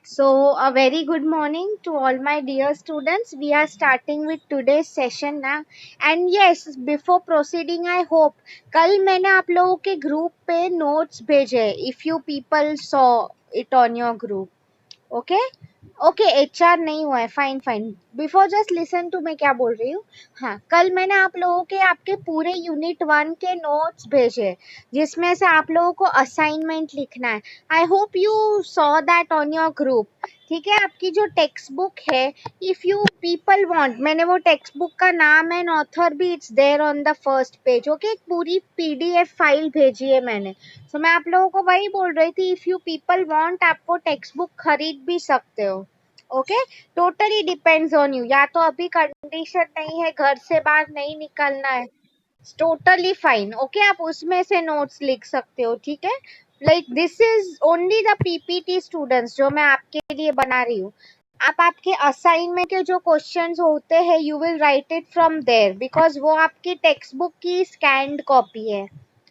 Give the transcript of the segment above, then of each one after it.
So, a very good morning to all my dear students. We are starting with today's session now. And yes, before proceeding, I hope कल मैंने आप लोगों के group पे notes भेजे. If you people saw it on your group, okay? Okay HR नहीं हुआ है, fine fine. Before just listen to मैं क्या बोल रही हूँ. हाँ, कल मैंने आप लोगों के आपके पूरे यूनिट 1 के नोट्स भेजे जिसमें से आप लोगों को असाइनमेंट लिखना है. I hope you saw that on your group. ठीक है, आपकी जो टेक्स्ट बुक है, इफ यू पीपल वांट, मैंने वो टेक्स्ट बुक का नाम एंड ऑथर भी it's there on the first page. Okay, एक पूरी पीडीएफ फाइल भेजी है मैंने. तो मैं आप लोगों को वही बोल रही थी, इफ यू पीपल वांट आप वो टेक्स्ट बुक खरीद भी सकते हो. Okay, totally depends on you. या तो अभी कंडीशन नहीं है, घर से बाहर नहीं निकलना है, टोटली फाइन. ओके, आप उसमें से नोट्स लिख सकते हो. ठीक है, like this is only the PPT students जो मैं आपके लिए बना रही हूँ. आप आपके असाइनमेंट के जो क्वेश्चंस होते हैं you will write it from there, because वो आपकी टेक्स्ट बुक की स्कैन्ड कॉपी है.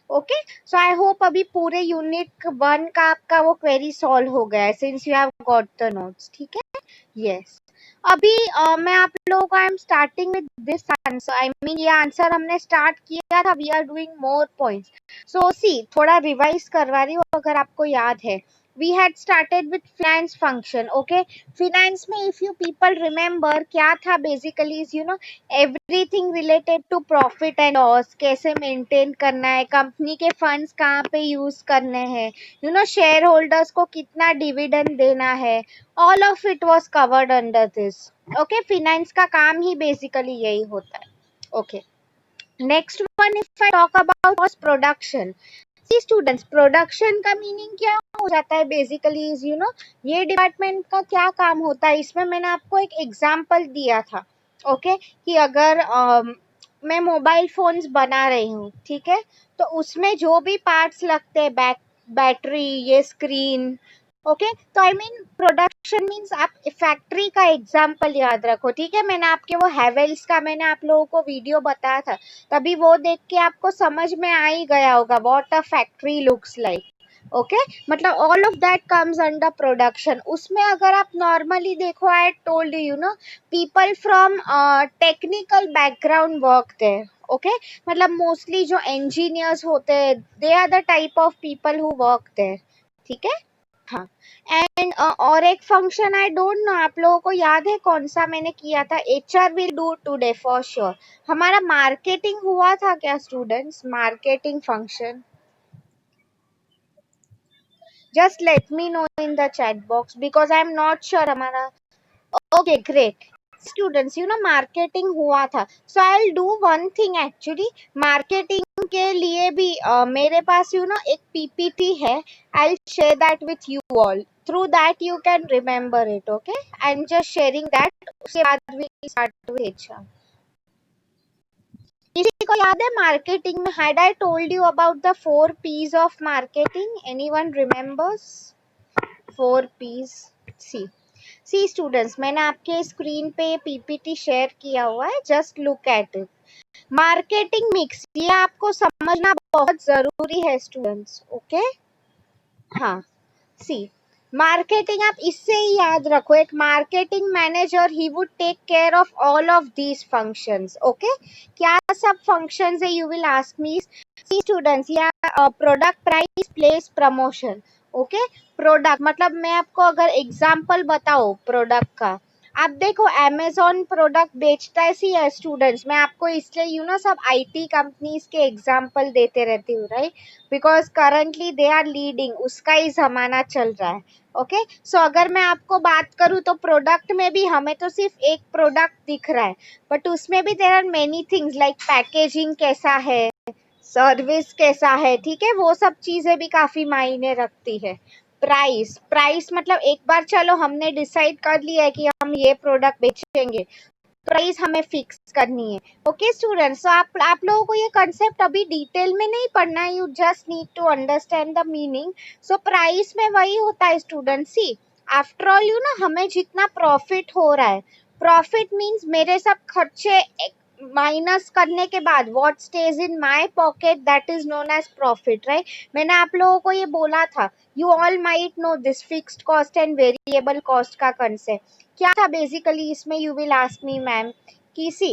ओके, सो आई होप अभी पूरे यूनिट 1 का आपका वो क्वेरी सॉल्व हो गया है since you have got the notes. ठीक है, यस. अभी मैं आप लोगों को I am starting with this answer. I mean ये आंसर हमने स्टार्ट किया था. We are doing more points. So see, थोड़ा रिवाइज करवा रही हूँ अगर आपको याद है. We had started with finance function. Okay, finance में इफ यू पीपल रिमेम्बर क्या था basically is everything related to profit and loss, कैसे मेंटेन करना है, कंपनी के फंड्स कहाँ पे यूज करने हैं, शेयर होल्डर्स को कितना डिविडेंड देना है. All of it was covered under this. Okay, finance का काम ही बेसिकली यही होता है. Okay, next one if I talk about was production. See students, production का मीनिंग क्या हो जाता है बेसिकली इज ये डिपार्टमेंट का क्या काम होता है. इसमें मैंने आपको एक एग्जांपल दिया था. ओके, कि अगर मैं मोबाइल फोन्स बना रही हूँ, ठीक है, तो उसमें जो भी पार्ट्स लगते हैं, बैटरी, ये स्क्रीन. ओके, तो आई मीन प्रोडक्शन मीन्स आप फैक्ट्री का एग्जांपल याद रखो. ठीक है, मैंने आपके वो हैवेल्स का मैंने आप लोगों को वीडियो बताया था, तभी वो देख के आपको समझ में आ ही गया होगा what a factory looks like. Okay, मतलब all of that comes under production. उसमें अगर आप नॉर्मली देखो, I told people from technical background work there. Okay, मतलब मोस्टली जो इंजीनियर्स होते हैं they are the type of people who work there. ठीक है, हाँ. एंड और एक फंक्शन आई डोंट नो आप लोगों को याद है कौन सा मैंने किया था. HR will do today for sure. हमारा मार्केटिंग हुआ था क्या students, marketing function? Just let me know in the chat box because I am not sure हमारा. Okay great. स्टूडेंट्स मार्केटिंग हुआ था. So I will do one thing actually. Marketing के लिए भी मेरे पास एक पीपीटी है. I will share that with you all. Through that you can remember it. Okay, I am just sharing that. उसके बाद वी स्टार्ट विद एचआर. किसी को याद है मार्केटिंग में had I told you about the 4 P's of marketing? Anyone remembers 4 P's? See students, मैंने आपके screen पे पीपीटी शेयर किया हुआ है, just look at it. Marketing mix, ये आपको समझना बहुत जरूरी है स्टूडेंट्स. ओके, हाँ. सी, मार्केटिंग आप इससे ही याद रखो, एक marketing manager he would take care of all of these functions. Okay, क्या सब फंक्शंस है you will ask me. See students, या product, price, place, promotion. Okay, product मतलब मैं आपको अगर एग्जांपल बताऊं प्रोडक्ट का, आप देखो अमेजोन प्रोडक्ट बेचता है. सी स्टूडेंट्स, मैं आपको इसलिए सब आईटी कंपनीज के एग्जांपल देते रहती हूँ, right, because currently they are leading, उसका ही जमाना चल रहा है. ओके, सो अगर मैं आपको बात करूँ तो प्रोडक्ट में भी हमें तो सिर्फ एक प्रोडक्ट दिख रहा है, बट उसमें भी there are many things like packaging कैसा है, सर्विस कैसा है. ठीक है, वो सब चीजें भी काफी मायने रखती है. प्राइस, प्राइस मतलब एक बार चलो हमने डिसाइड कर लिया है कि हम ये प्रोडक्ट बेचेंगे, प्राइस हमें फिक्स करनी है. ओके स्टूडेंट्स, तो आप लोगों को ये कंसेप्ट अभी डिटेल में नहीं पढ़ना है, you just need to understand the meaning. So price में वही होता है स्टूडेंट्स. सी, आफ्टर ऑल हमें जितना प्रॉफिट हो रहा है, प्रॉफिट मीन्स मेरे सब खर्चे माइनस करने के बाद what stays in my pocket that is known as profit, right. मैंने आप लोगों को ये बोला था, you all might know this fixed cost and variable cost का कंसेप्ट क्या था बेसिकली इसमें। You will ask me ma'am कि see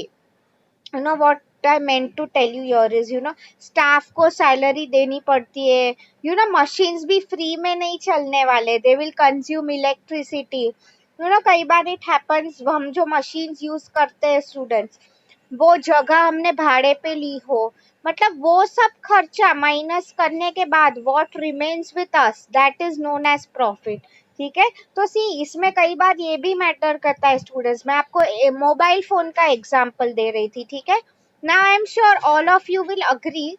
you know what I meant to tell you your is you know staff को salary देनी पड़ती है, you know machines भी फ्री में नहीं चलने वाले, they will consume electricity, you know कई बार इट हैपेंस हम जो मशीन्स यूज करते हैं स्टूडेंट्स वो जगह हमने भाड़े पे ली हो, मतलब वो सब खर्चा माइनस करने के बाद what remains with us that is known as profit, ठीक है। तो सी इसमें कई बार ये भी मैटर करता है स्टूडेंट्स, मैं आपको मोबाइल फोन का एग्जांपल दे रही थी, ठीक है ना। आई am sure all of you will agree,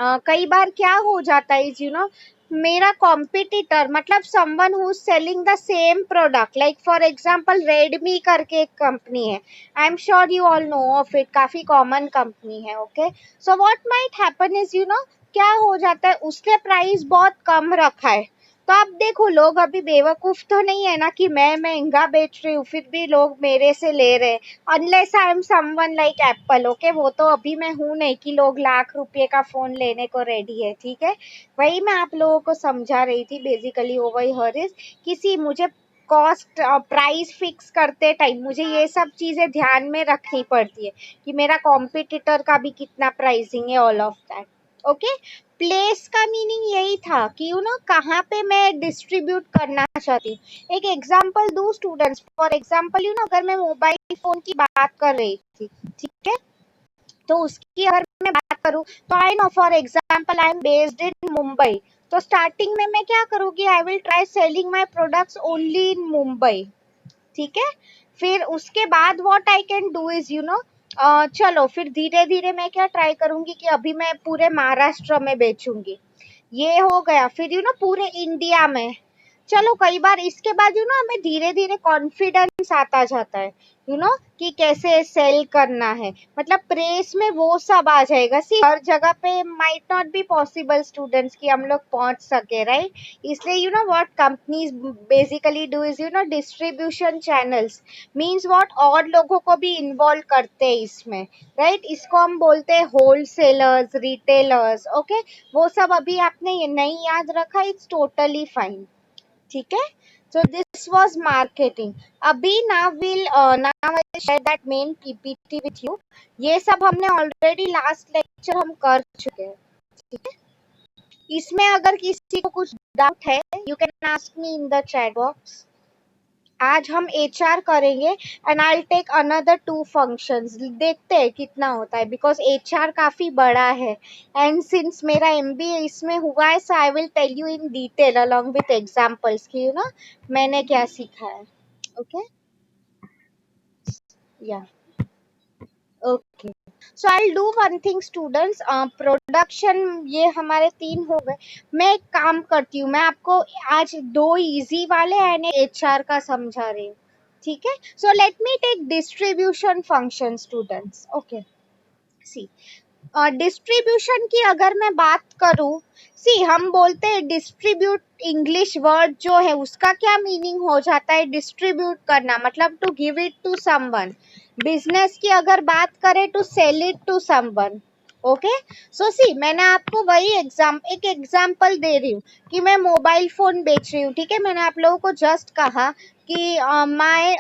कई बार क्या हो जाता है यू नो मेरा कॉम्पिटिटर मतलब someone who is selling the same product, like for example Redmi करके एक कंपनी है, आई am sure you all know of it, काफी कॉमन कंपनी है, okay. So what might happen is you no क्या हो जाता है उसने प्राइस बहुत कम रखा है, तो आप देखो लोग अभी बेवकूफ तो नहीं है ना कि मैं महंगा बेच रही हूँ फिर भी लोग मेरे से ले रहे, unless I am someone like Apple, okay. वो तो अभी मैं हूं नहीं कि लोग लाख रुपए का फोन लेने को रेडी है, ठीक है। वही मैं आप लोगों को समझा रही थी बेसिकली ओवर हियर इज किसी मुझे कॉस्ट प्राइस फिक्स करते टाइम मुझे ये सब चीजें ध्यान में रखनी पड़ती है कि मेरा कॉम्पिटिटर का भी कितना प्राइसिंग है, all of that, okay. Place का मीनिंग यही था कि यू नो कहाँ पे मैं डिस्ट्रीब्यूट करना चाहती हूँ। एक एग्जांपल दूं students, for example you know अगर मैं मोबाइल फोन की बात कर रही थी, ठीक है, तो उसकी अगर मैं बात करूँ तो I know for example I am based in Mumbai, तो स्टार्टिंग में मैं क्या करूँगी, I will try selling my products only in Mumbai, ठीक है। फिर उसके बाद what I can do is you no चलो फिर धीरे धीरे मैं क्या ट्राई करूंगी कि अभी मैं पूरे महाराष्ट्र में बेचूंगी, ये हो गया। फिर यू नो पूरे इंडिया में, चलो कई बार इसके बाद यू नो हमें धीरे धीरे कॉन्फिडेंस आता जाता है यू नो कि कैसे सेल करना है, मतलब प्रेस में वो सब आ जाएगा। सी हर जगह पे might not be possible students कि हम लोग पहुंच सके, राइट। इसलिए you know what companies basically do is you no distribution channels means what और लोगों को भी इन्वॉल्व करते हैं इसमें, राइट। इसको हम बोलते हैं होलसेलर्स, रिटेलर्स, ओके। वो सब अभी आपने ये नहीं याद रखा, इट्स टोटली फाइन, ठीक है। So this was marketing. अभी now will now I share that main PPT with you, ये सब हमने ऑलरेडी लास्ट लेक्चर हम कर चुके हैं, ठीक है। इसमें अगर किसी को कुछ डाउट है you can ask me in the chat box. आज हम एचआर करेंगे and I will take another 2 functions, देखते हैं कितना होता है बिकॉज एचआर काफी बड़ा है एंड सिंस मेरा एमबीए इसमें हुआ है so I will tell you in detail along with examples कि यू नो मैंने क्या सीखा है, ओके या okay. So I will do one thing students, production ये हमारे 3 हो गए। मैं एक काम करती हूँ, मैं आपको आज 2 इजी वाले एंड एचआर का समझा रही हूँ, ठीक है। So let me take distribution function students, okay. See distribution की अगर मैं बात करूं, सी हम बोलते हैं डिस्ट्रीब्यूट, इंग्लिश वर्ड जो है उसका क्या मीनिंग हो जाता है, डिस्ट्रीब्यूट करना मतलब to give it to someone. Business की अगर बात करें to sell it to someone, okay. So see मैंने आपको वही एक एग्जांपल दे रही हूँ कि मैं मोबाइल फोन बेच रही हूँ, ठीक है। मैंने आप लोगों को जस्ट कहा कि माय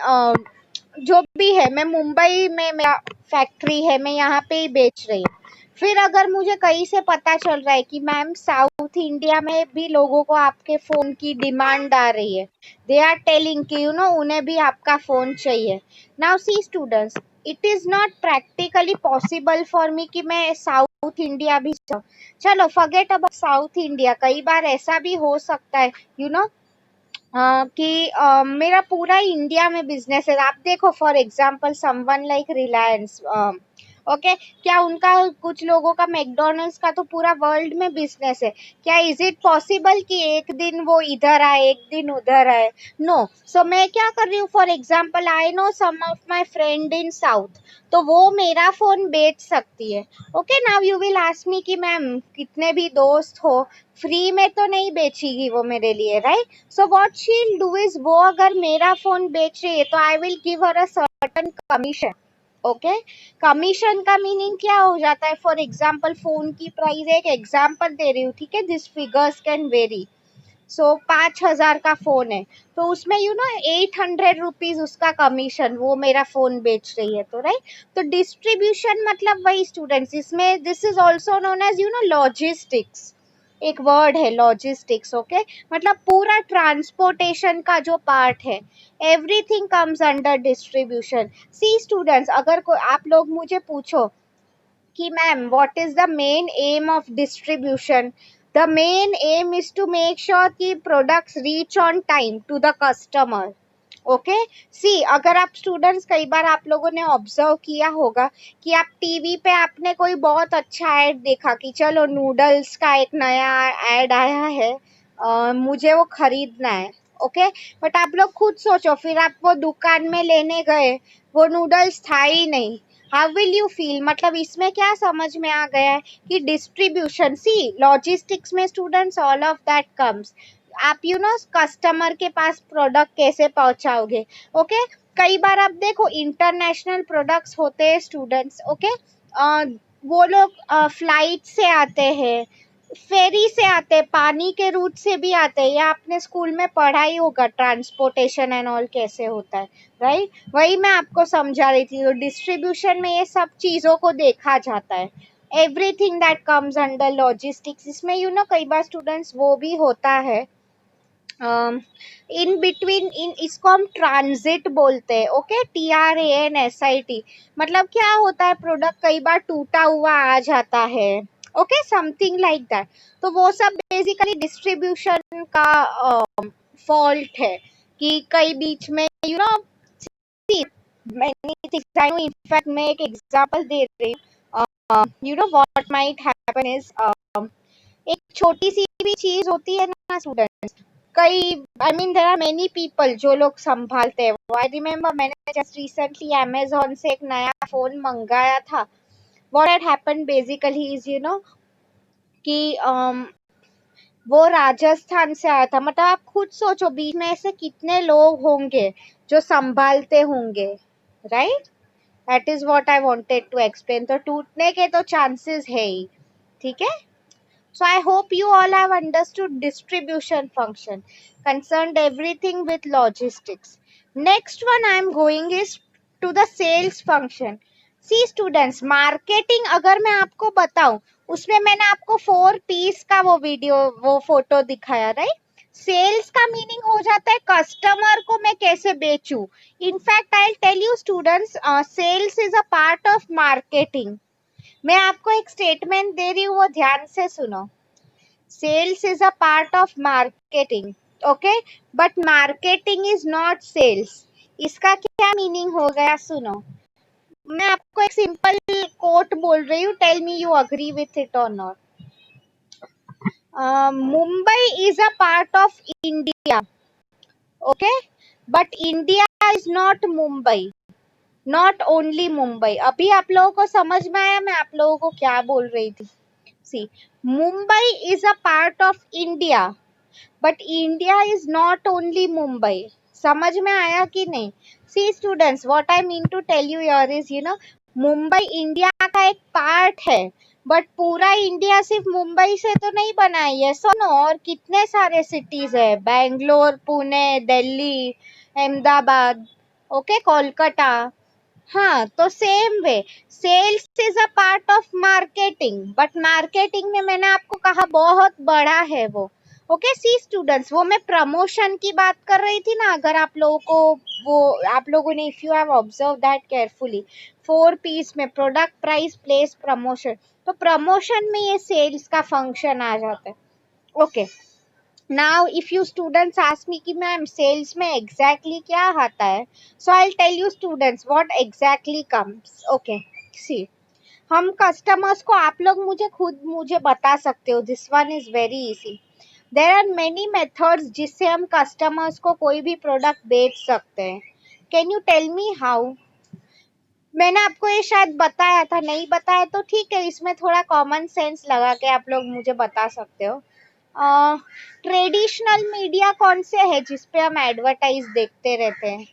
जो भी है मैं मुंबई में मेरा फैक्ट्री है, मैं यहाँ पे ही बेच रही हूँ। फिर अगर मुझे कहीं से पता चल रहा है कि मैम साउथ इंडिया में भी लोगों को आपके फोन की डिमांड आ रही है, दे आर टेलिंग कि यू नो उन्हें भी आपका फोन चाहिए। Now see students, it is not practically possible for me कि मैं साउथ इंडिया भी जाऊँ। चलो फॉरगेट अबाउट साउथ इंडिया, कई बार ऐसा भी हो सकता है यू नो कि मेरा पूरा इंडिया में बिजनेस है। आप देखो for example someone like Reliance, okay, क्या उनका कुछ लोगों का मैकडॉनल्ड्स का तो पूरा वर्ल्ड में बिजनेस है, क्या इज इट पॉसिबल कि एक दिन वो इधर आए एक दिन उधर आए, नो। सो मैं क्या कर रही हूँ, for example I know some of my friend in south, तो वो मेरा फोन बेच सकती है, okay. Now you will ask me कि मैम कितने भी दोस्त हो फ्री में तो नहीं बेचेगी वो मेरे लिए, right. So what she will do is वो अगर मेरा फोन बेच रही है तो I will give her a certain commission, okay. Commission का मीनिंग क्या हो जाता है? फॉर एग्जाम्पल फोन की प्राइस, एक एग्जाम्पल दे रही हूँ, ठीक है, दिस फिगर्स कैन वेरी। सो 5,000 का फोन है, तो उसमें 800 रुपीज उसका कमीशन, वो मेरा फोन बेच रही है, तो राइट। तो डिस्ट्रीब्यूशन मतलब वही स्टूडेंट्स, इसमें this is also known as logistics, एक वर्ड है लॉजिस्टिक्स, ओके। मतलब पूरा ट्रांसपोर्टेशन का जो पार्ट है, everything comes under distribution. See students, अगर कोई आप लोग मुझे पूछो कि ma'am what is the main aim of distribution, the main aim is to make sure कि products reach on time to the customer, okay. See, अगर आप स्टूडेंट्स, कई बार आप लोगों ने ऑब्जर्व किया होगा कि आप टीवी पे आपने कोई बहुत अच्छा ऐड देखा कि चलो नूडल्स का एक नया ऐड आया है, मुझे वो खरीदना है, ओके। बट आप लोग खुद सोचो, फिर आप वो दुकान में लेने गए, वो नूडल्स था ही नहीं, हाउ विल यू फील? मतलब इसमें क्या समझ में आ गया है कि डिस्ट्रीब्यूशन, सी लॉजिस्टिक्स में students all of that comes. आप कस्टमर के पास प्रोडक्ट कैसे पहुंचाओगे, ओके। कई बार आप देखो इंटरनेशनल प्रोडक्ट्स होते हैं स्टूडेंट्स, ओके, वो लोग फ्लाइट से आते हैं, फेरी से आते हैं, पानी के रूट से भी आते हैं, या आपने स्कूल में पढ़ा ही होगा ट्रांसपोर्टेशन एंड ऑल कैसे होता है, राइट। वही मैं आपको समझा रही थी, तो डिस्ट्रीब्यूशन में ये सब चीजों को देखा जाता है, everything that comes under logistics. इसमें कई बार स्टूडेंट्स वो भी होता है इन बिटवीन, इन इसको हम ट्रांजिट बोलते हैं, ओके, TRANSIT। मतलब क्या होता है, प्रोडक्ट कई बार टूटा हुआ आ जाता है, ओके, समथिंग लाइक दैट। तो वो सब बेसिकली डिस्ट्रीब्यूशन का फॉल्ट है कि कई बीच में many things I know, in fact मैं एक एग्जांपल दे रही हूँ, what might happen is, एक छोटी सी भी चीज होती है ना स्टूडेंट्स, कई, I mean there are many people जो लोग संभालते हैं वो। आई रिमेम्बर मैंने जस्ट रिसेंटली अमेजोन से एक नया फोन मंगाया था। What had happened basically is कि वो राजस्थान से आया था। मतलब आप खुद सोचो, बीच में ऐसे कितने लोग होंगे जो संभालते होंगे, right. That is what I wanted to explain. तो टूटने के तो चांसेस है ही, ठीक है। So I hope you all have understood distribution function, concerned everything with logistics. Next one I am going is to the sales function. See students, marketing अगर मैं आपको बताऊं, उसमें मैंने आपको 4 पीस का वो फोटो दिखाया, राइट। सेल्स का मीनिंग हो जाता है कस्टमर को मैं कैसे बेचूं। In fact I tell you students, sales is a part of marketing. मैं आपको एक स्टेटमेंट दे रही हूँ, वो ध्यान से सुनो। Sales is a part of marketing, okay, but marketing is not sales. इसका क्या मीनिंग हो गया, सुनो। मैं आपको एक सिंपल कोट बोल रही हूँ, tell me you agree with it और नॉट। Mumbai is a part of India, okay, but India is not Mumbai, not only Mumbai. अभी आप लोगों को समझ में आया मैं आप लोगों को क्या बोल रही थी? See, Mumbai is a part of India, but India is not only Mumbai. समझ में आया कि नहीं? See students, what I mean to tell you here is, Mumbai India का एक पार्ट है, बट पूरा इंडिया सिर्फ मुंबई से तो नहीं बना है, सुनो, और कितने सारे सिटीज है, बैंगलोर, पुणे, दिल्ली, अहमदाबाद, ओके, कोलकाता। हाँ, तो same way sales is a part of marketing, but marketing में मैंने आपको कहा बहुत बड़ा है वो, ओके। सी स्टूडेंट्स, वो मैं प्रमोशन की बात कर रही थी ना, अगर आप लोगों को वो, आप लोगों ने, if you have observe that carefully, 4 P's में प्रोडक्ट, प्राइस, प्लेस, प्रमोशन, तो प्रमोशन में ये सेल्स का फंक्शन आ जाता है, okay. Now if you students ask me कि मैम सेल्स में exactly क्या आता है, so I'll tell you students what exactly comes, okay। See, हम कस्टमर्स को, आप लोग मुझे बता सकते हो, this one is very easy. There are many methods जिससे हम कस्टमर्स को कोई भी प्रोडक्ट बेच सकते हैं। Can you tell me how? मैंने आपको ये शायद बताया था, नहीं बताया तो ठीक है, इसमें थोड़ा कॉमन सेंस लगा के आप लोग मुझे बता सकते हो। ट्रेडिशनल मीडिया कौन से है जिसपे हम एडवर्टाइज देखते रहते हैं?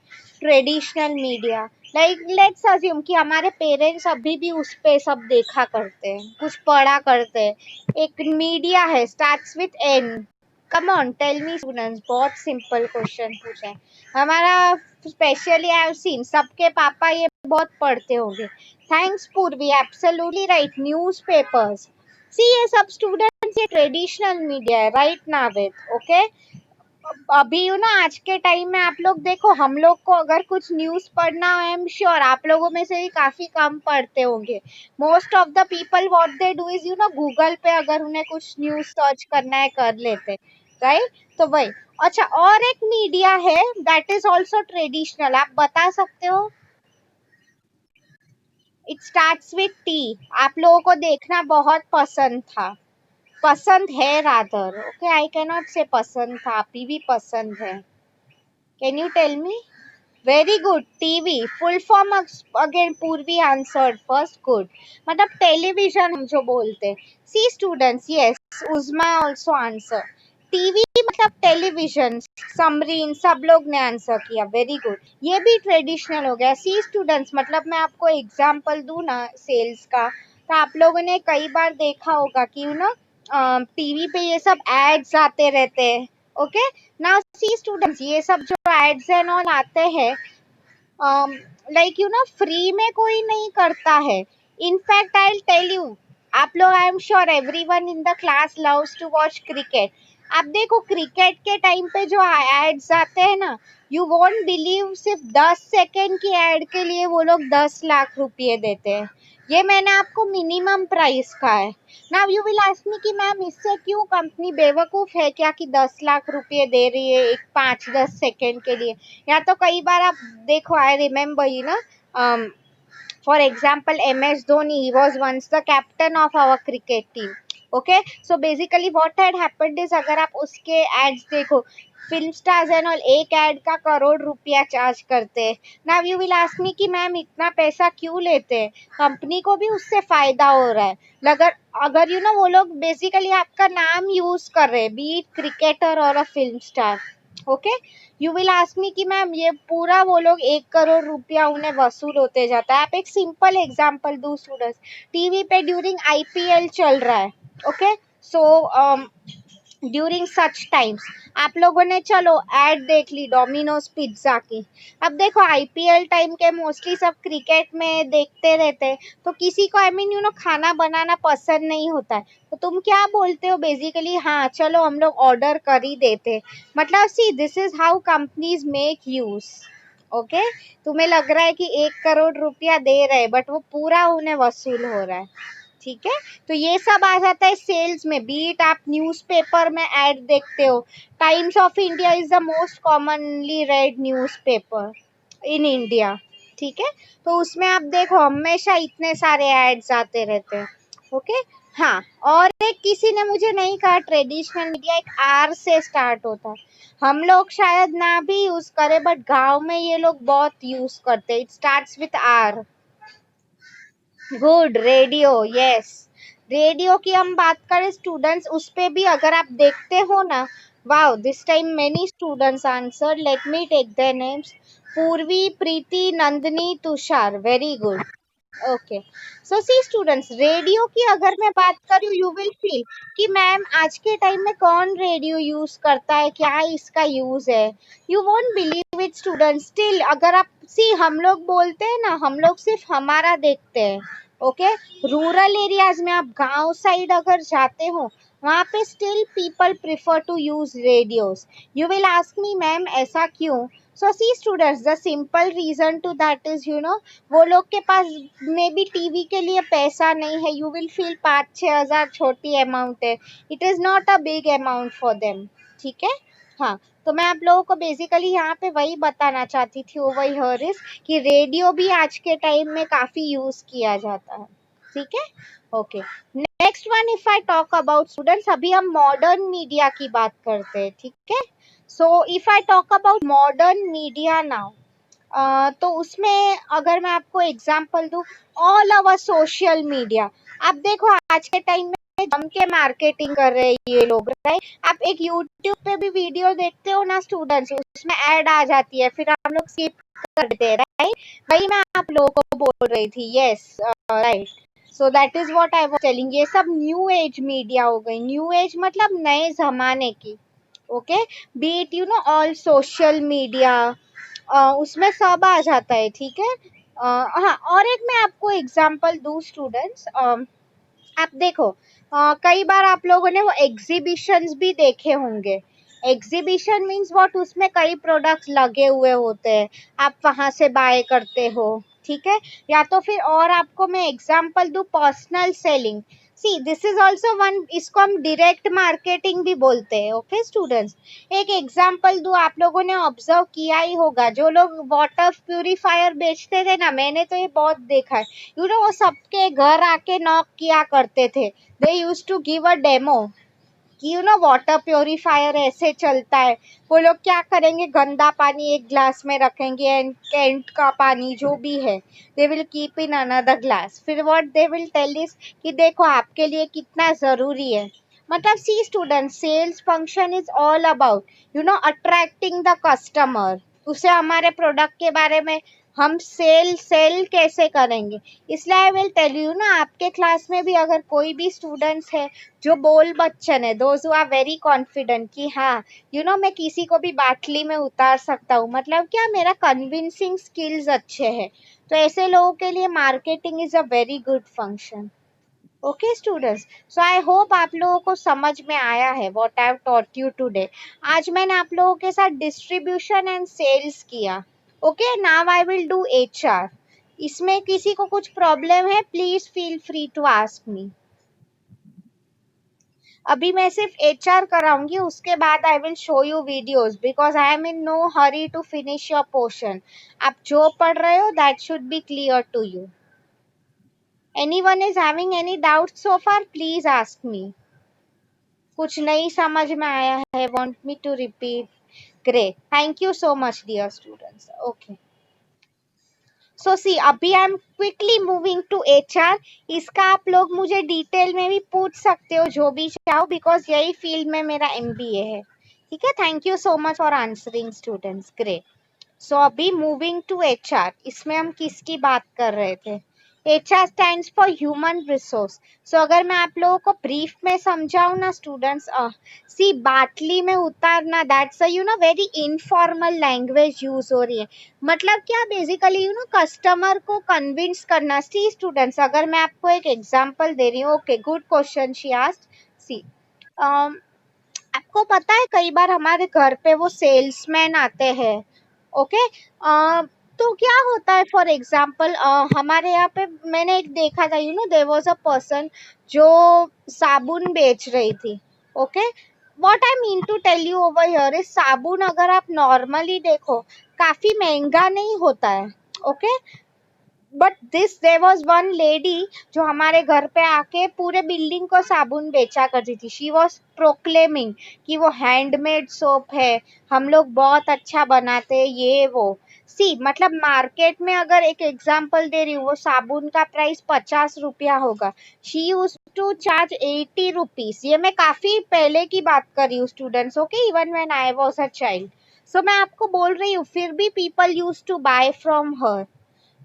Traditional media, like let's assume कि हमारे पेरेंट्स अभी भी उस पे सब देखा करते हैं, कुछ पढ़ा करते हैं। एक मीडिया है, starts with N. Come on tell me students, बहुत सिंपल क्वेश्चन पूछे हमारा। स्पेशली आई हैव सीन सबके पापा ये बहुत पढ़ते होंगे। थैंक्स पूर्वी, एब्सोल्युटली राइट, न्यूज़पेपर्स। सी ये सब स्टूडेंट्स ये ट्रेडिशनल मीडिया है, राइट नाविद, ओके। अभी आज के टाइम में आप लोग देखो, हम लोग को अगर कुछ न्यूज पढ़ना है, आई एम श्योर आप लोगों में से भी काफी कम पढ़ते होंगे। Most of the people what they do is Google पे अगर उन्हें कुछ न्यूज सर्च करना है कर लेते, राइट। तो वही। अच्छा, और एक मीडिया है दैट इज ऑल्सो ट्रेडिशनल, आप बता सकते हो? It starts with T. आप लोगों को देखना बहुत पसंद था, पसंद है rather, okay, I can not say पसंद था, अभी भी पसंद है। Can you tell me? Very good, TV. Full form again Purvi answered first, good. मतलब टेलीविजन हम जो बोलते। See students, yes, Uzma also answer. TV मतलब टेलीविजन। समरीन, सब लोग ने आंसर किया, वेरी गुड। ये भी ट्रेडिशनल हो गया। सी स्टूडेंट्स, मतलब मैं आपको एग्जांपल दूं ना सेल्स का, तो आप लोगों ने कई बार देखा होगा कि टीवी पे ये सब एड्स आते रहते हैं, ओके। नाउ सी स्टूडेंट्स, ये सब जो एड्स एंड ऑल आते हैं, लाइक फ्री में कोई नहीं करता है। In fact I will tell you, आप लोग, I am sure everyone in the class loves to watch cricket. आप देखो क्रिकेट के टाइम पे जो एड्स आते हैं ना, यू वोंट बिलीव, सिर्फ 10 सेकेंड की एड के लिए वो लोग 10 लाख रुपए देते हैं। ये मैंने आपको मिनिमम प्राइस का है। Now you will ask me कि मैम इससे क्यों कंपनी बेवकूफ है क्या कि 10 लाख रुपए दे रही है एक 5-10 सेकेंड के लिए? या तो कई बार आप देखो, I remember for example MS Dhoni, he was once the captain of our cricket team, okay. So basically what had happened is, अगर आप उसके एड्स देखो, फिल्म स्टार्स एंड ऑल, एक एड का करोड़ रुपया चार्ज करते हैं। Now you will ask me कि मैम इतना पैसा क्यों लेते हैं? कंपनी को भी उससे फायदा हो रहा है। अगर अगर वो लोग बेसिकली आपका नाम यूज कर रहे हैं, बी इट क्रिकेटर और a film star, okay. You will ask me कि मैम ये पूरा वो लोग 1 करोड़ रुपया उन्हें वसूल होते जाता है। आप एक सिंपल एग्जांपल दो स्टूडेंट्स, टीवी पे ड्यूरिंग आईपीएल चल रहा है, okay. So during such times आप लोगों ने चलो एड देख ली डोमिनोज पिज्जा की। अब देखो आईपीएल टाइम के मोस्टली सब क्रिकेट में देखते रहते हैं, तो किसी को आई मीन खाना बनाना पसंद नहीं होता है, तो तुम क्या बोलते हो बेसिकली? हाँ चलो हम लोग ऑर्डर कर ही देते। मतलब see this is how companies make use, okay. तुम्हें लग रहा है कि 1 करोड़ रुपया दे रहे, बट वो पूरा उन्हें वसूल हो रहा है, ठीक है। तो ये सब आ जाता है सेल्स में। बीट आप न्यूज़पेपर में ऐड देखते हो, times of India is the most commonly red newspaper in India, ठीक है। तो उसमें आप देखो हमेशा इतने सारे एड्स आते रहते हैं, ओके। हाँ, और एक किसी ने मुझे नहीं कहा, ट्रेडिशनल मीडिया एक आर से स्टार्ट होता है। हम लोग शायद ना भी यूज करें, बट गांव में ये लोग बहुत यूज करते हैं। It starts with R, good, radio, yes. Radio की हम बात करें स्टूडेंट्स, उस पे भी अगर आप देखते हो ना, wow, this time many students answer, let me take their names. Purvi, Preeti, Nandini, Tushar, very good, okay. So see students, radio की अगर मैं बात करूँ, यू विल फील कि मैम आज के टाइम में कौन रेडियो यूज करता है, क्या इसका यूज है? You won't believe it students, still अगर आप सी, हम लोग बोलते हैं ना, हम लोग सिर्फ हमारा देखते हैं, ओके। रूरल एरियाज में आप गांव साइड अगर जाते हो, वहाँ पे still people prefer to use radios. You will ask me ma'am ऐसा क्यों? So see students, the simple reason to that is वो लोग के पास मे बी टीवी के लिए पैसा नहीं है। यू विल फील 5-6 हज़ार छोटी अमाउंट है, it is not a big amount for them, ठीक है। हाँ, तो मैं आप लोगों को बेसिकली यहाँ पे वही बताना चाहती थी, ओवर हियर इज कि रेडियो भी आज के टाइम में काफी यूज किया जाता है, ठीक है, okay. Next one, if I talk about students, अभी हम मॉडर्न मीडिया की बात करते हैं, ठीक है। So if I talk about modern media now, तो उसमें अगर मैं आपको एग्जांपल दूं, ऑल ओवर सोशल मीडिया, आप देखो आज के टाइम में जम के मार्केटिंग कर रहे हैं ये लोग, राइट। आप एक यूट्यूब पे भी वीडियो देखते हो ना स्टूडेंट्स, उसमें ऐड आ जाती है, फिर हम लोग स्किप कर देते हैं, राइट। वही मैं आप लोगों को बोल रही थी, yes, right. So that is what I was telling, ये सब न्यू एज मीडिया हो गई। न्यू एज मतलब नए जमाने की, okay. B it all social media, उसमें सब आ जाता है, ठीक है। हाँ, और एक मैं आपको एग्जांपल दूं स्टूडेंट्स, आप देखो, कई बार आप लोगों ने वो एग्जीबिशंस भी देखे होंगे। एग्जीबिशन मींस व्हाट, उसमें कई प्रोडक्ट्स लगे हुए होते हैं, आप वहां से बाय करते हो, ठीक है। या तो फिर और आपको मैं एग्जांपल दूं, personal selling. See this is also one, इसको हम डायरेक्ट मार्केटिंग भी बोलते हैं, ओके स्टूडेंट्स। एक एग्जांपल दूं, आप लोगों ने ऑब्जर्व किया ही होगा, जो लोग वाटर प्यूरिफायर बेचते थे ना, मैंने तो ये बहुत देखा है, वो सबके घर आके नॉक किया करते थे। They use to give a demo कि वाटर प्योरीफायर ऐसे चलता है। वो लोग क्या करेंगे, गंदा पानी एक ग्लास में रखेंगे एंड कैंट का पानी जो भी है, they will keep in another glass. फिर what they will tell is कि देखो आपके लिए कितना जरूरी है। मतलब see student, sales function is all about attracting the customer. उसे हमारे प्रोडक्ट के बारे में हम सेल कैसे करेंगे। इसलिए आई विल टेल यू ना, आपके क्लास में भी अगर कोई भी स्टूडेंट्स है जो बोल बच्चन है, those who are very confident कि हाँ मैं किसी को भी बाटली में उतार सकता हूँ, मतलब क्या मेरा कन्विंसिंग स्किल्स अच्छे हैं, तो ऐसे लोगों के लिए marketing is a very good function. Okay students, so I hope आप लोगों को समझ में आया है what I have taught you today. आज मैंने आप लोगों के साथ डिस्ट्रीब्यूशन एंड सेल्स किया। Okay, now I will do HR. इसमें किसी को कुछ प्रॉब्लम है, please feel free to ask me. अभी मैं सिर्फ एचआर कराऊंगी, उसके बाद I will show you videos because I M in no hurry to finish your portion. आप जो पढ़ रहे हो that should be clear to you. Anyone is having any doubt so far, please ask me. कुछ नहीं समझ में आया है, want me to repeat? Great, thank you so much dear students. Okay, so see अभी I am quickly moving to HR. इसका आप लोग मुझे डिटेल में भी पूछ सकते हो जो भी चाहो, बिकॉज यही फील्ड में मेरा एमबीए है, ठीक है। Thank you so much for answering students, great. So अभी मूविंग टू एचआर, इसमें हम किसकी बात कर रहे थे? HR stands for human resource. So अगर मैं आप लोगों को ब्रीफ में समझाऊं ना स्टूडेंट्स, सी बाटली में उतारना, that's a very informal language use हो रही है। मतलब क्या, बेसिकली कस्टमर को कन्विंस करना। सी स्टूडेंट्स, अगर मैं आपको एक एग्जांपल दे रही हूँ, okay good question she asked. See आपको पता है कई बार हमारे घर पे वो सेल्समैन आते हैं, ओके। तो क्या होता है, फॉर एग्जाम्पल हमारे यहाँ पे मैंने एक देखा था, देयर वाज अ पर्सन जो साबुन बेच रही थी, okay. What I mean to tell you over here is, साबुन अगर आप नॉर्मली देखो काफी महंगा नहीं होता है, okay. But this there was one lady जो हमारे घर पे आके पूरे बिल्डिंग को साबुन बेचा करती थी। शी वाज प्रोक्लेमिंग कि वो हैंडमेड सोप है, हम लोग बहुत अच्छा बनाते हैं, ये वो। सी मतलब मार्केट में अगर एक एग्जांपल दे रही हूँ, वो साबुन का प्राइस 50 रुपया होगा, she use to charge 80 rupees. ये मैं काफी पहले की बात कर रही हूँ students, okay, even when I was a child. So मैं आपको बोल रही हूँ फिर भी people use to buy from her.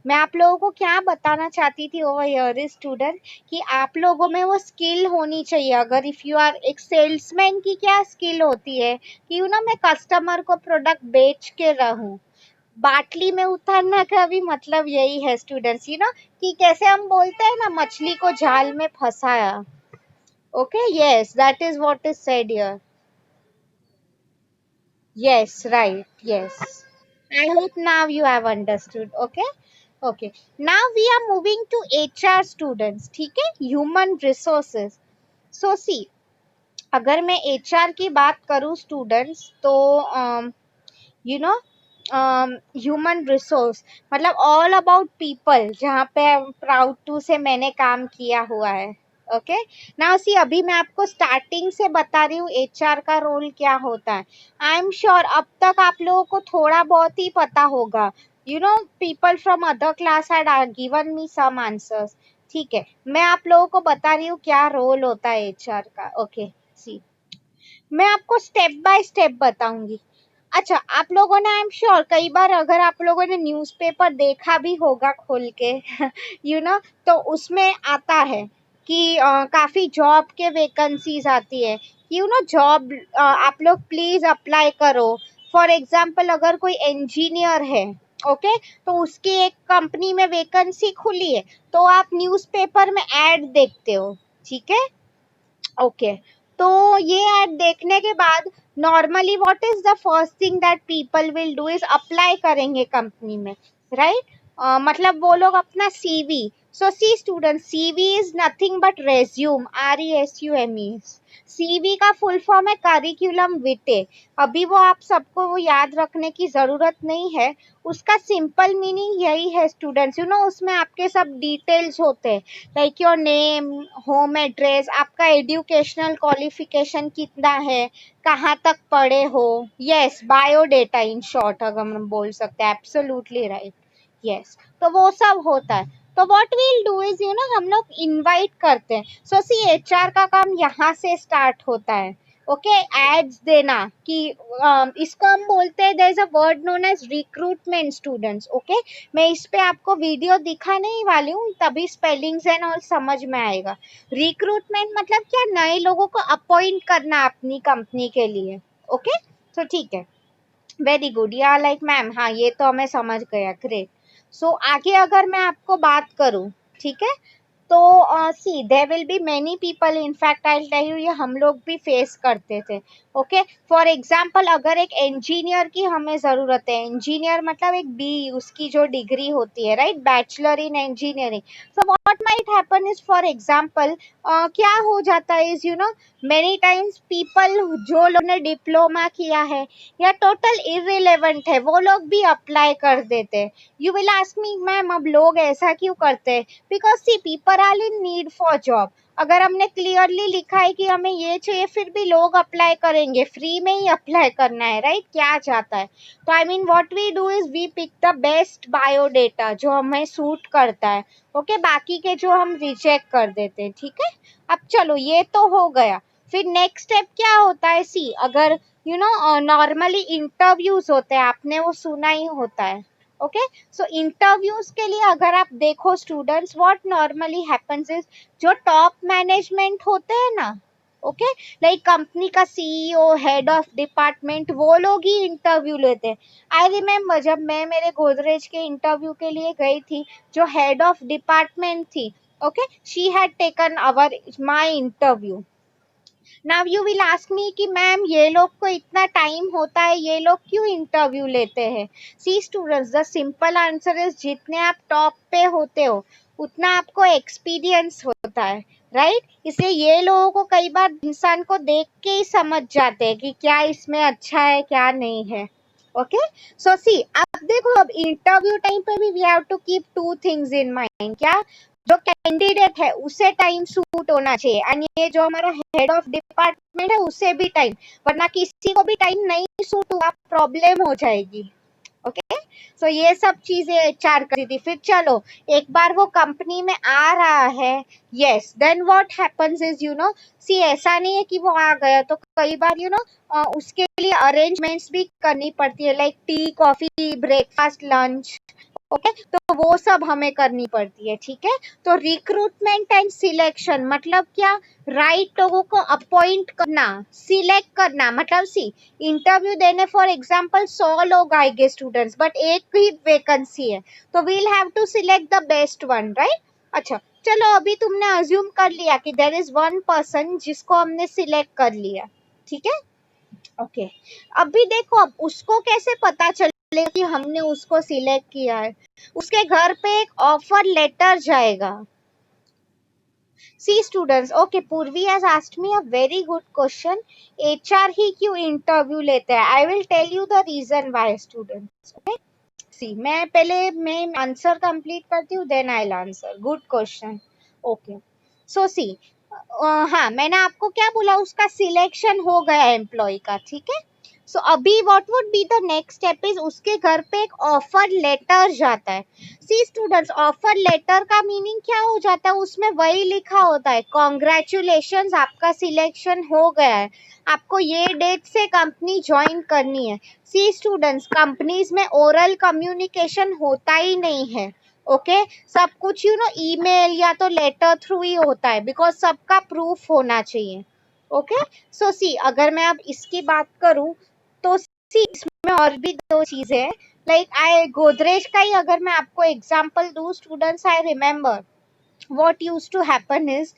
मैं आप लोगों को क्या बताना चाहती थी ओवर हियर इज स्टूडेंट, कि आप लोगों में वो स्किल होनी चाहिए। अगर इफ यू आर एक सेल्समैन की क्या स्किल होती है कि मैं कस्टमर को प्रोडक्ट बेच के रहूं। बाटली में उतारना का भी मतलब यही है स्टूडेंट्स, कि कैसे हम बोलते हैं ना, मछली को जाल में फंसाया। Okay, yes, that is what is said here. Yes, right. Yes. I hope now you have understood. Okay. Okay. Now we are moving to HR students. ठीक है, Human Resources. So see, अगर मैं HR की बात करूँ students, तो you know human resource मतलब all about people, जहाँ पे प्राउड टू से मैंने काम किया हुआ है। ओके, नाउ सी अभी मैं आपको स्टार्टिंग से बता रही हूँ एचआर का रोल क्या होता है। आई एम श्योर अब तक आप लोगों को थोड़ा बहुत ही पता होगा, people from other class had given me some answers, ठीक है, मैं आप लोगों को बता रही हूँ क्या रोल होता है एचआर का। ओके सी, मैं आपको स्टेप बाय स्टेप बताऊंगी। अच्छा, आप लोगों ने, आई एम श्योर, कई बार अगर आप लोगों ने न्यूज़पेपर देखा भी होगा खोल के तो उसमें आता है कि काफी जॉब के वैकेंसीज आती है, जॉब आप लोग प्लीज अप्लाई करो। फॉर एग्जाम्पल, अगर कोई इंजीनियर है, ओके, तो उसकी एक कंपनी में वैकेंसी खुली है, तो आप न्यूज़पेपर में ऐड देखते हो, ठीक है। ओके, तो ये ऐड देखने के बाद normally what is the first thing that people will do is apply करेंगे कंपनी में, राइट। मतलब वो लोग अपना CV, so see student, CV is nothing but resume, RESUME। CV का फुल फॉर्म है करिकुलम विटे। अभी वो आप सबको वो याद रखने की जरूरत नहीं है, उसका सिंपल मीनिंग यही है स्टूडेंट्स, उसमें आपके सब डिटेल्स होते हैं, like your name, home address, आपका एजुकेशनल क्वालिफिकेशन कितना है, कहाँ तक पढ़े हो, यस, बायोडेटा इन शॉर्ट अगर हम बोल सकते हैं, एब्सोल्युटली राइट, यस। तो वो सब होता है। तो व्हाट वील डू इज हम लोग इनवाइट करते हैं। सो सी, एचआर का काम यहाँ से स्टार्ट होता है। ओके, एड्स देना कि इसको हम बोलते हैं, there is a word known as recruitment students. Okay, मैं इस पे आपको वीडियो दिखा नहीं वाली हूँ, तभी स्पेलिंग्स एंड ऑल समझ में आएगा। रिक्रूटमेंट मतलब क्या, नए लोगों को अपॉइंट करना अपनी कंपनी के लिए। ओके, तो ठीक है, वेरी गुड, या लाइक मैम, हाँ ये तो हमें समझ गया, ग्रेट। सो आगे अगर मैं आपको बात करूँ, ठीक है, तो see there will be many people, in fact I tell you, ये हम लोग भी फेस करते थे। ओके, फॉर एग्जांपल, अगर एक इंजीनियर की हमें जरूरत है, इंजीनियर मतलब एक बी, उसकी जो डिग्री होती है, right, bachelor in engineering. So what might happen is, for example, क्या हो जाता है इज मेनी टाइम्स पीपल जो लोग ने डिप्लोमा किया है या टोटल इररिलेवेंट है, वो लोग भी अप्लाई कर देते हैं। You will ask me, ma'am अब लोग ऐसा क्यों करते हैं? Because see, people are in need for job. अगर हमने क्लियरली लिखा है कि हमें ये चाहिए, फिर भी लोग अप्लाई करेंगे, फ्री में ही अप्लाई करना है, राइट, क्या चाहता है। तो I mean what we do is we pick the best biodata जो हमें सूट करता है। ओके, बाकी के जो हम रिजेक्ट कर देते हैं, ठीक है। अब चलो, ये तो हो गया। फिर नेक्स्ट स्टेप क्या होता है, सी, अगर नॉर्मली इंटरव्यूज होते हैं, आपने वो सुना ही होता है। ओके, सो इंटरव्यूज के लिए अगर आप देखो students, what normally happens is, जो टॉप मैनेजमेंट होते हैं ना, ओके, लाइक कंपनी का सीईओ, हेड ऑफ डिपार्टमेंट, वो लोग ही इंटरव्यू लेते हैं। आई रिमेम्बर जब मैं मेरे गोदरेज के इंटरव्यू के लिए गई थी, जो हेड ऑफ डिपार्टमेंट थी, okay, she had taken our my interview. Now you will ask me कि मैम ये लोग को इतना टाइम होता है, ये लोग क्यों इंटरव्यू लेते हैं? See students, the simple answer is, जितने आप टॉप पे होते हो उतना आपको एक्सपीरियंस होता है, राइट। इसलिए ये लोगों को कई बार इंसान को देख के ही समझ जाते हैं कि क्या इसमें अच्छा है क्या नहीं है। ओके, सो सी, अब देखो, अब इंटरव्यू टाइम पे भी we have to keep two things in mind. क्या, जो कैंडिडेट है उसे टाइम सूट होना चाहिए, एंड ये जो हमारा हेड ऑफ डिपार्टमेंट है उसे भी टाइम, वरना किसी को भी टाइम नहीं सूट हुआ प्रॉब्लम हो जाएगी। ओके, सो ये सब चीजें एचआर करती थी। फिर चलो, एक बार वो कंपनी में आ रहा है, yes, then what happens is, see, ऐसा नहीं है कि वो आ गया, तो कई बार उसके लिए अरेंजमेंट्स भी करनी पड़ती है, like T, coffee, breakfast, lunch. Okay, तो वो सब हमें करनी पड़ती है, ठीक है। तो रिक्रूटमेंट एंड सिलेक्शन मतलब क्या, राइट लोगों को अपॉइंट करना, सिलेक्ट करना, मतलब सी, इंटरव्यू देने फॉर एग्जांपल 100 लोग आएंगे स्टूडेंट्स, बट एक ही वैकेंसी है, तो we'll have to select the best one, right. अच्छा, चलो, अभी तुमने अज्यूम कर लिया कि देयर इज वन पर्सन जिसको हमने सिलेक्ट कर लिया, ठीक है। ओके, अभी देखो, अब उसको कैसे पता चलेगा कि हमने उसको सिलेक्ट किया है? उसके घर पे एक ऑफर लेटर जाएगा। See students, okay, Purvi has asked me a very good question, HR ही क्यों इंटरव्यू लेते हैं? I will tell you the reason why students. Okay, see, मैं आंसर कंप्लीट करती हूँ, then I will answer. Good question. Okay, so see, हाँ, मैंने आपको क्या बोला, उसका सिलेक्शन हो गया एम्प्लॉय का, ठीक है। सो अभी what would be the next step is उसके घर पे एक ऑफर लेटर जाता है. सी स्टूडेंट्स, ऑफर लेटर का मीनिंग क्या हो जाता है, उसमें वही लिखा होता है कॉन्ग्रेचुलेशंस आपका सिलेक्शन हो गया है, आपको ये डेट से कंपनी ज्वाइन करनी है. सी स्टूडेंट्स, कंपनीज में ओरल कम्युनिकेशन होता ही नहीं है. ओके सब कुछ ईमेल या तो लेटर थ्रू ही होता है, बिकॉज सबका प्रूफ होना चाहिए. ओके सो सी अगर मैं अब इसकी बात करूं तो सी इसमें और भी दो चीजें हैं. लाइक आई गोदरेज का ही अगर मैं आपको एग्जांपल दूं students, I remember what used to happen is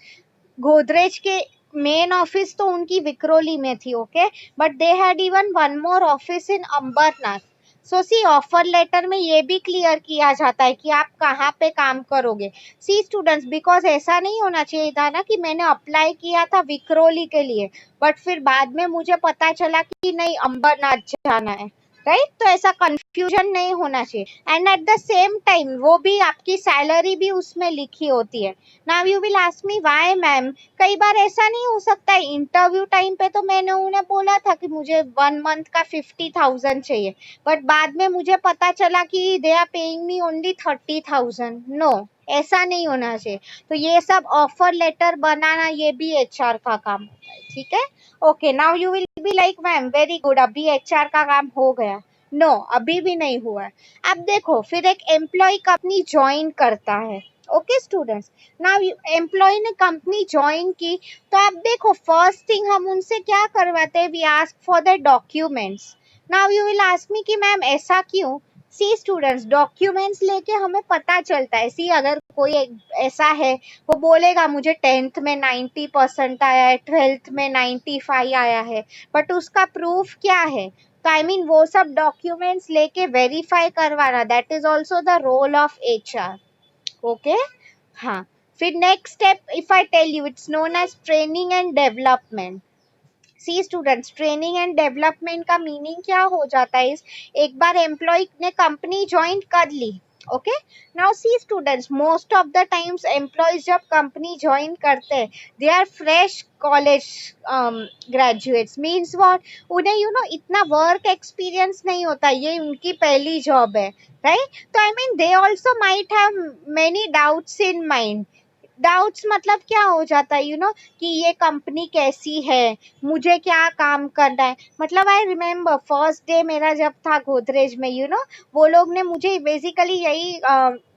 Godrej के मेन ऑफिस तो उनकी विक्रोली में थी. Okay but they had even one more office in Ambernath. So see offer letter में ये भी क्लियर किया जाता है कि आप कहाँ पे काम करोगे. सी स्टूडेंट्स, बिकॉज ऐसा नहीं होना चाहिए था ना कि मैंने अप्लाई किया था विक्रोली के लिए बट फिर बाद में मुझे पता चला कि नहीं अंबरनाथ जाना है. राइट तो ऐसा कंफ्यूजन नहीं होना चाहिए. And at the same time वो भी आपकी सैलरी भी उसमें लिखी होती है. Now you will ask me why ma'am, कई बार ऐसा नहीं हो सकता है इंटरव्यू टाइम पे तो मैंने उन्हें बोला था कि मुझे 1 मंथ का 50,000 चाहिए बट बाद में मुझे पता चला कि they are paying me only 30,000. No, ऐसा नहीं होना चाहिए. तो ये सब ऑफर लेटर बनाना ये भी एचआर का काम होता है. ठीक है. Okay now you will be like ma'am very good, अभी एचआर का काम हो गया. नो, अभी भी नहीं हुआ है. अब देखो फिर एक एम्प्लॉय कंपनी ज्वाइन करता है. ओके स्टूडेंट्स, नाउ एम्प्लॉय ने कंपनी ज्वाइन की तो आप देखो फर्स्ट थिंग हम उनसे क्या करवाते हैं, we ask for the documents. Now you will ask me कि मैम ऐसा क्यों. सी स्टूडेंट्स, डॉक्यूमेंट्स लेके हमें पता चलता है. सी अगर कोई ऐसा है वो बोलेगा मुझे 10th में 90% आया है, 12th में 95 आया है बट उसका प्रूफ क्या है. तो आई मीन वो सब डॉक्यूमेंट्स लेके वेरीफाई करवाना, that is also the role of HR. Okay हाँ. फिर next step if I tell you, it's known as training and development. See students, training and development का मीनिंग क्या हो जाता है, एक बार एम्प्लॉय ने कंपनी ज्वाइन कर ली. Okay now see students, most of the times employees जब कंपनी ज्वाइन करते हैं they are fresh college graduates. Means what, उन्हें इतना वर्क एक्सपीरियंस नहीं होता, ये उनकी पहली जॉब है. राइट तो I mean they also might have many doubts in mind. Doubts मतलब क्या हो जाता है कि ये कंपनी कैसी है, मुझे क्या काम करना है. मतलब आई रिमेम्बर फर्स्ट डे मेरा जब था गोदरेज में वो लोग ने मुझे बेसिकली यही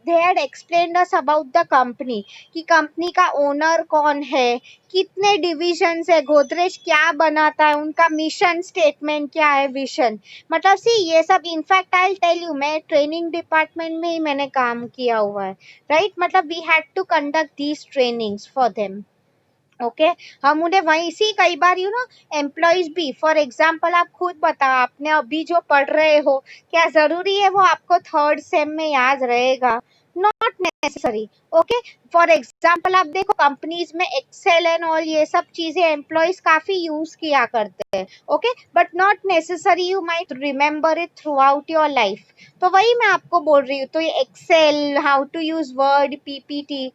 they had explained us about the company कि कंपनी का ओनर कौन है, कितने डिविजन्स है, गोदरेज क्या बनाता है, उनका मिशन स्टेटमेंट क्या है, विजन. मतलब सी ये सब इनफैक्ट आई टेल यू मैं ट्रेनिंग डिपार्टमेंट में ही मैंने काम किया हुआ है. राइट मतलब we had to conduct these trainings for them. Okay हम उन्हें वहीं से कई बार एम्प्लॉयज भी, फॉर एग्जाम्पल आप खुद बताओ आपने अभी जो पढ़ रहे हो क्या जरूरी है वो आपको थर्ड सेम में याद रहेगा, not necessary. Okay for example आप देखो कंपनीज में एक्सेल एंड ऑल ये सब चीजें एम्प्लॉयज काफी यूज किया करते हैं. Okay but not necessary you might remember it through your life. तो वही मैं आपको बोल रही हूँ. तो ये Excel, how to use Word, PPT,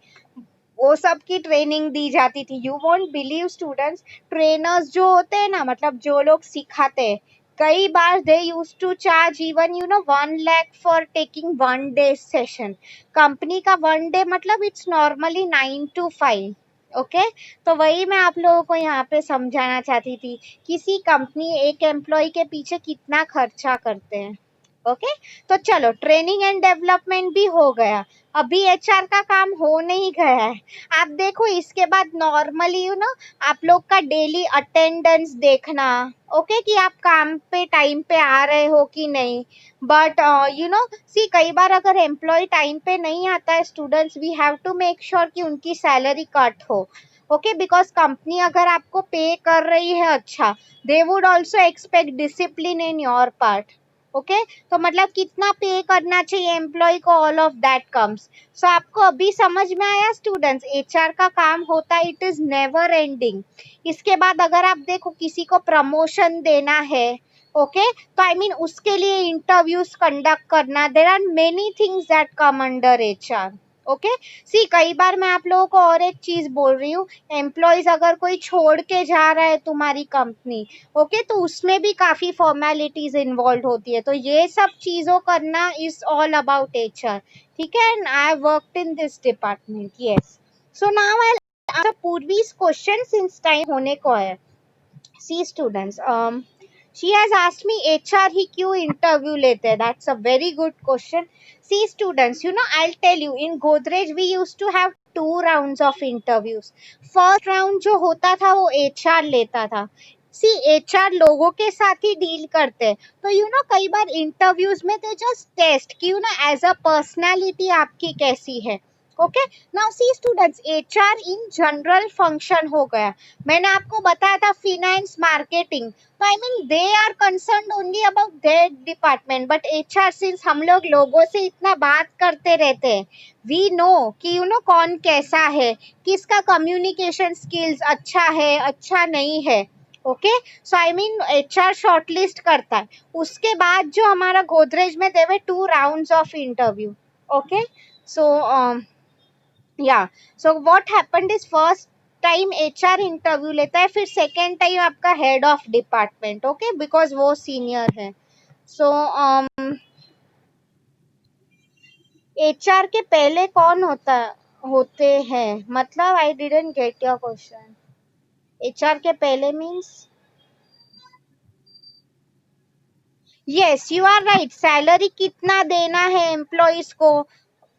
वो सब की ट्रेनिंग दी जाती थी. You won't believe students, trainers जो होते हैं ना, मतलब जो लोग सिखाते हैं, कई बार they use to charge even 1 lakh for taking 1 day session. Company का 1 day मतलब इट्स नॉर्मली 9 to 5. ओके तो वही मैं आप लोगों को यहाँ पे समझाना चाहती थी, किसी कंपनी एक एम्प्लॉय के पीछे कितना खर्चा करते हैं. ओके तो चलो ट्रेनिंग एंड डेवलपमेंट भी हो गया. अभी एचआर का काम हो नहीं गया है. आप देखो इसके बाद नॉर्मली आप लोग का डेली अटेंडेंस देखना. ओके कि आप काम पे टाइम पे आ रहे हो कि नहीं. बट सी कई बार अगर एम्प्लॉय टाइम पे नहीं आता है students, we have to make sure कि उनकी सैलरी कट हो. ओके बिकॉज कंपनी अगर आपको पे कर रही है अच्छा, they would also expect discipline in your part. Okay तो मतलब कितना पे करना चाहिए एम्प्लॉय को, all of that comes. So आपको अभी समझ में आया स्टूडेंट्स, एचआर का काम होता है, इट इज नेवर एंडिंग. इसके बाद अगर आप देखो किसी को प्रमोशन देना है, ओके तो आई मीन उसके लिए इंटरव्यूज कंडक्ट करना, there are many things that come under HR. Okay see कई बार मैं आप लोगों को और एक चीज बोल रही हूँ, एम्प्लॉयज अगर कोई छोड़ के जा रहा है तुम्हारी कंपनी, ओके तो उसमें भी काफी फॉर्मेलिटीज इन्वॉल्व होती है, तो ये सब चीजों करना इज ऑल अबाउट एचआर, ठीक है। And I worked in this department, yes. So now I answer Purvi's question since time होने को है। See students, she has asked me HR ही क्यों इंटरव्यू लेते हैं, that's a very good question. See students, you know, I'll tell you, in Godrej we used to have 2 rounds of interviews. First round जो होता था वो HR लेता था। सी HR लोगों के साथ ही डील करते हैं, तो यू नो कई बार इंटरव्यूज में दे जस्ट टेस्ट कि you know as a personality आपकी कैसी है। Okay now see students, HR in general function हो गया। मैंने आपको बताया था फिनेंस मार्केटिंग, तो I mean they are concern only about their department, but HR since हम लोग लोगों से इतना बात करते रहते हैं, वी नो कि यू नो कौन कैसा है, किसका कम्युनिकेशन स्किल्स अच्छा है अच्छा नहीं है। Okay so I mean HR shortlist करता है, उसके बाद जो हमारा गोदरेज में देवे 2 rounds of interview. Okay so या so what happened is first time HR interview लेता है, फिर सेकेंड टाइम आपका head of department, okay because वो सीनियर है। सो HR के पहले कौन होते हैं, मतलब I didn't get your question. HR के पहले means, yes you are right, salary कितना देना है एम्प्लॉयज को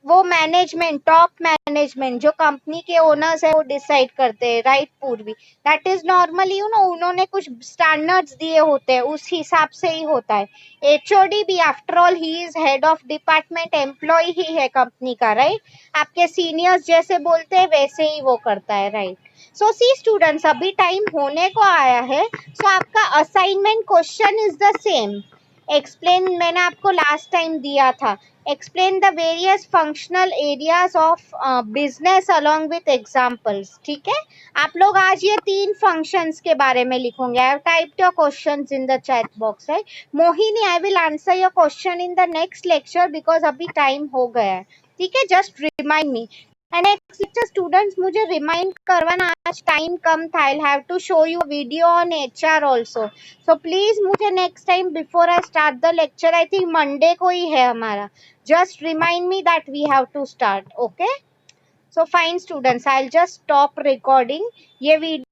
वो मैनेजमेंट, टॉप मैनेजमेंट जो कंपनी के ओनर्स है वो डिसाइड करते हैं, राइट पूर्वी। That is normally you know उन्होंने कुछ स्टैंडर्ड्स दिए होते हैं, उस हिसाब से ही होता है। HOD भी after all he is head of department, employee ही है कंपनी का, राइट। आपके सीनियर्स जैसे बोलते हैं वैसे ही वो करता है, राइट। सो सी स्टूडेंट्स, अभी टाइम होने को आया है, सो आपका assignment question is the same. Explain मैंने आपको लास्ट टाइम दिया था, explain the various functional areas of business along with examples, ठीक है। आप लोग आज ये 3 functions के बारे में लिखोगे। I have typed your questions in the chat box, right? Mohini, I will answer your question in the next lecture because अभी time हो गया है, ठीक है। just remind me and next lecture students मुझे remind करवाना, आज time कम था, I'll have to show you a video on HR also, so please मुझे next time before I start the lecture, I think Monday को ही है हमारा, just remind me that we have to start, okay? So fine students, I'll just stop recording ये video